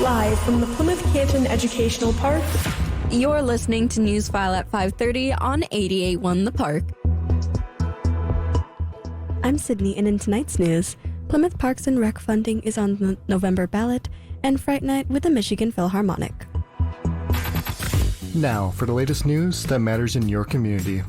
Live from the Plymouth Canton Educational Park. You're listening to Newsfile at 5:30 on 88.1 The Park. I'm Sydney, and in tonight's news, Plymouth Parks and Rec funding is on the November ballot, and Fright Night with the Michigan Philharmonic. Now, for the latest news that matters in your community.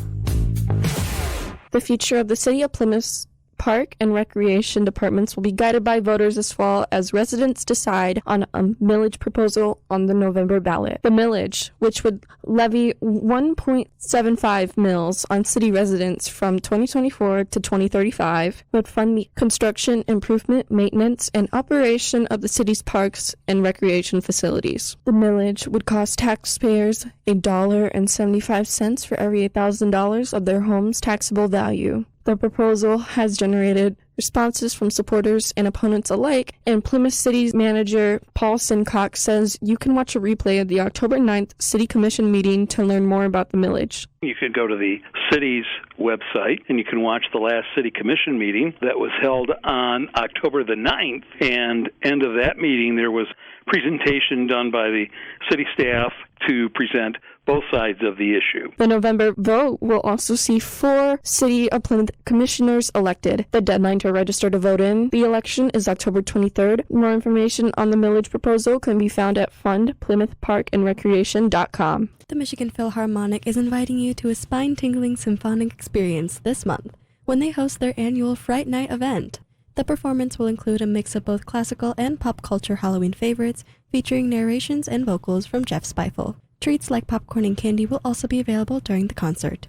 The future of the City of Plymouth's Park and Recreation departments will be guided by voters this fall as residents decide on a millage proposal on the November ballot. The millage, which would levy 1.75 mils on city residents from 2024 to 2035, would fund the construction, improvement, maintenance, and operation of the city's parks and recreation facilities. The millage would cost taxpayers $1.75 for every $8,000 of their home's taxable value. The proposal has generated responses from supporters and opponents alike, and Plymouth City's manager Paul Sincock says you can watch a replay of the October 9th City Commission meeting to learn more about the millage. You could go to the city's website and you can watch the last City Commission meeting that was held on October the 9th, and end of that meeting there was presentation done by the city staff to present both sides of the issue. The November vote will also see 4 City of Plymouth commissioners elected. The deadline to register to vote in the election is October 23rd. More information on the millage proposal can be found at fundplymouthparkandrecreation.com. The Michigan Philharmonic is inviting you to a spine-tingling symphonic experience this month when they host their annual Fright Night event. The performance will include a mix of both classical and pop culture Halloween favorites, featuring narrations and vocals from Jeff Spifel. Treats like popcorn and candy will also be available during the concert.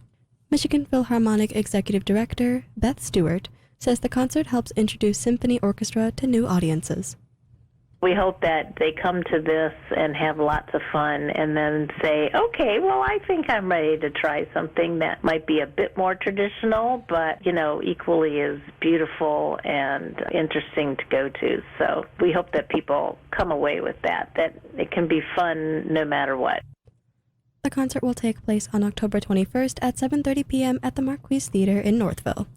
Michigan Philharmonic Executive Director Beth Stewart says the concert helps introduce symphony orchestra to new audiences. We hope that they come to this and have lots of fun and then say, okay, well, I think I'm ready to try something that might be a bit more traditional, but, equally as beautiful and interesting to go to. So we hope that people come away with that it can be fun no matter what. The concert will take place on October 21st at 7:30 p.m. at the Marquise Theater in Northville.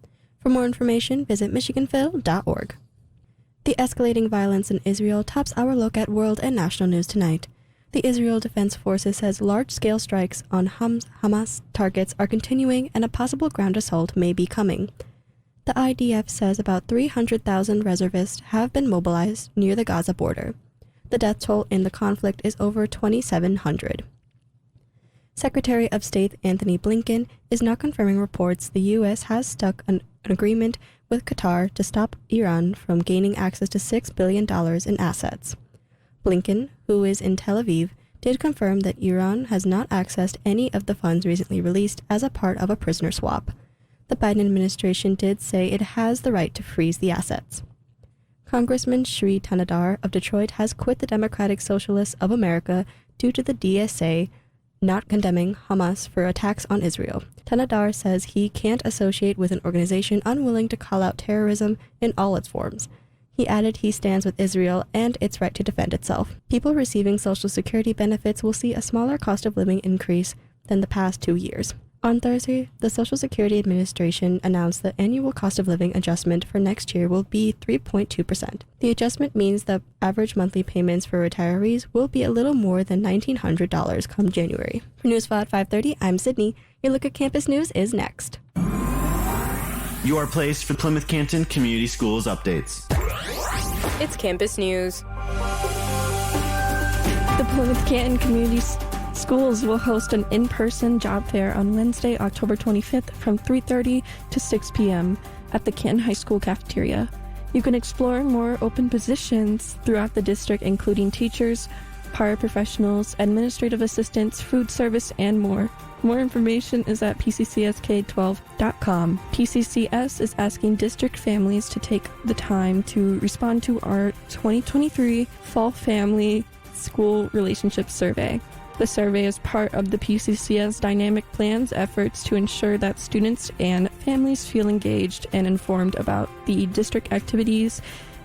For more information, visit michiganphil.org. The escalating violence in Israel tops our look at world and national news tonight. The Israel Defense Forces says large-scale strikes on Hamas targets are continuing and a possible ground assault may be coming. The IDF says about 300,000 reservists have been mobilized near the Gaza border. The death toll in the conflict is over 2,700. Secretary of State Anthony Blinken is now confirming reports the U.S. has struck an agreement with Qatar to stop Iran from gaining access to $6 billion in assets. Blinken, who is in Tel Aviv, did confirm that Iran has not accessed any of the funds recently released as a part of a prisoner swap. The Biden administration did say it has the right to freeze the assets. Congressman Shri Thanedar of Detroit has quit the Democratic Socialists of America due to the DSA not condemning Hamas for attacks on Israel. Thanedar says he can't associate with an organization unwilling to call out terrorism in all its forms. He added he stands with Israel and its right to defend itself. People receiving Social Security benefits will see a smaller cost of living increase than the past 2 years. On Thursday, the Social Security Administration announced the annual cost of living adjustment for next year will be 3.2%. The adjustment means the average monthly payments for retirees will be a little more than $1,900 come January. For Newsfile at 5:30, I'm Sydney. Your look at campus news is next. Your place for Plymouth Canton Community Schools updates. It's campus news. The Plymouth Canton Community Schools will host an in-person job fair on Wednesday, October 25th from 3:30 to 6 p.m. at the Canton High School cafeteria. You can explore more open positions throughout the district, including teachers, paraprofessionals, administrative assistants, food service, and more. More information is at P-CCSK12.com. PCCS is asking district families to take the time to respond to our 2023 Fall Family School Relationship Survey. The survey is part of the P-CCS Dynamic Plan's efforts to ensure that students and families feel engaged and informed about the district activities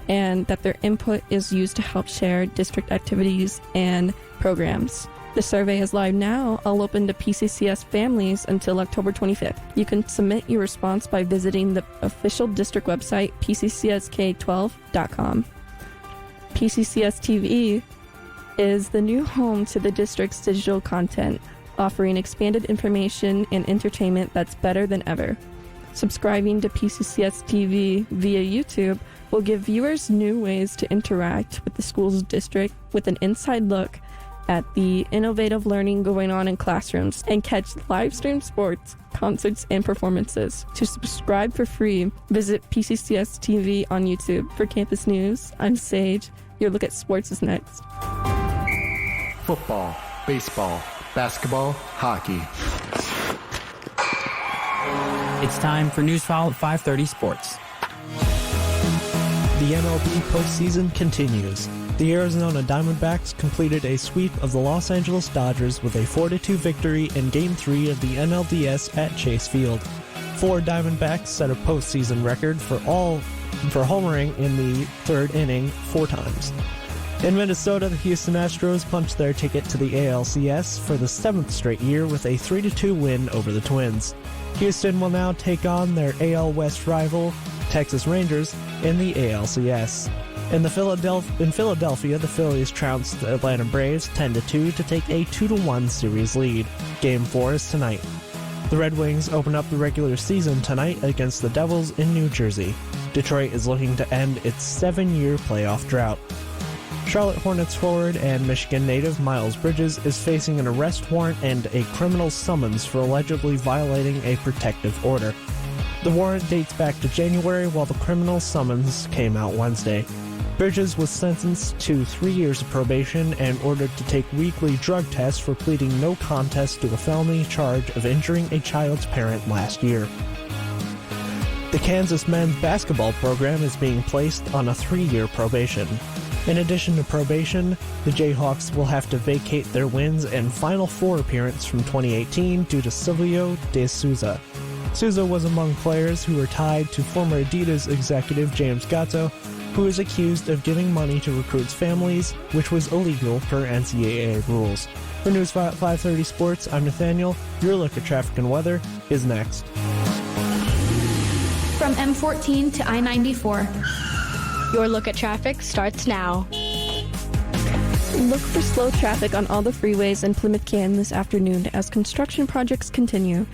and that their input is used to help share district activities and programs. The survey is live now. I'll open to PCCS families until October 25th. You can submit your response by visiting the official district website, PCCSK12.com. P-CCS TV is the new home to the district's digital content, offering expanded information and entertainment that's better than ever. Subscribing to P-CCS TV via YouTube will give viewers new ways to interact with the school's district with an inside look at the innovative learning going on in classrooms and catch live stream sports, concerts, and performances. To subscribe for free, visit P-CCS TV on YouTube. For Campus News, I'm Sage. Your look at sports is next. Football, baseball, basketball, hockey. It's time for Newsfile at 5:30 Sports. The MLB postseason continues. The Arizona Diamondbacks completed a sweep of the Los Angeles Dodgers with a 4-2 victory in Game 3 of the NLDS at Chase Field. 4 Diamondbacks set a postseason record for homering in the third inning 4 times. In Minnesota, the Houston Astros punched their ticket to the ALCS for the 7th straight year with a 3-2 win over the Twins. Houston will now take on their AL West rival, Texas Rangers, in the ALCS. In Philadelphia, the Phillies trounced the Atlanta Braves 10-2 to take a 2-1 series lead. Game 4 is tonight. The Red Wings open up the regular season tonight against the Devils in New Jersey. Detroit is looking to end its 7-year playoff drought. Charlotte Hornets forward and Michigan native Miles Bridges is facing an arrest warrant and a criminal summons for allegedly violating a protective order. The warrant dates back to January, while the criminal summons came out Wednesday. Bridges was sentenced to 3 years of probation and ordered to take weekly drug tests for pleading no contest to the felony charge of injuring a child's parent last year. The Kansas men's basketball program is being placed on a 3-year probation. In addition to probation, the Jayhawks will have to vacate their wins and Final Four appearance from 2018 due to Silvio De Souza. Souza was among players who were tied to former Adidas executive James Gatto, who is accused of giving money to recruits' families, which was illegal per NCAA rules. For Newsfile at 5:30 Sports, I'm Nathaniel. Your look at traffic and weather is next. From M14 to I-94. Your look at traffic starts now. Look for slow traffic on all the freeways in Plymouth Canton this afternoon as construction projects continue.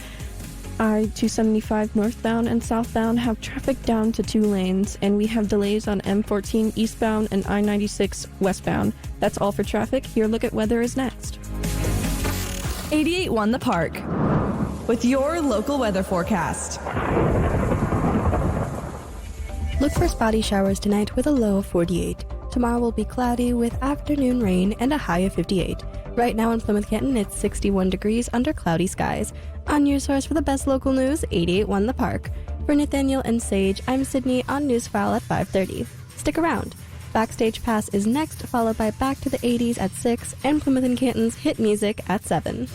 I-275 northbound and southbound have traffic down to 2 lanes, and we have delays on M14 eastbound and I-96 westbound. That's all for traffic. Your look at weather is next. 88.1 The Park with your local weather forecast. Look for spotty showers tonight with a low of 48. Tomorrow will be cloudy with afternoon rain and a high of 58. Right now in Plymouth Canton, it's 61 degrees under cloudy skies. On your source for the best local news, 88.1 The Park. For Nathaniel and Sage, I'm Sydney on Newsfile at 5:30. Stick around. Backstage Pass is next, followed by Back to the 80s at 6 and Plymouth and Canton's hit music at 7.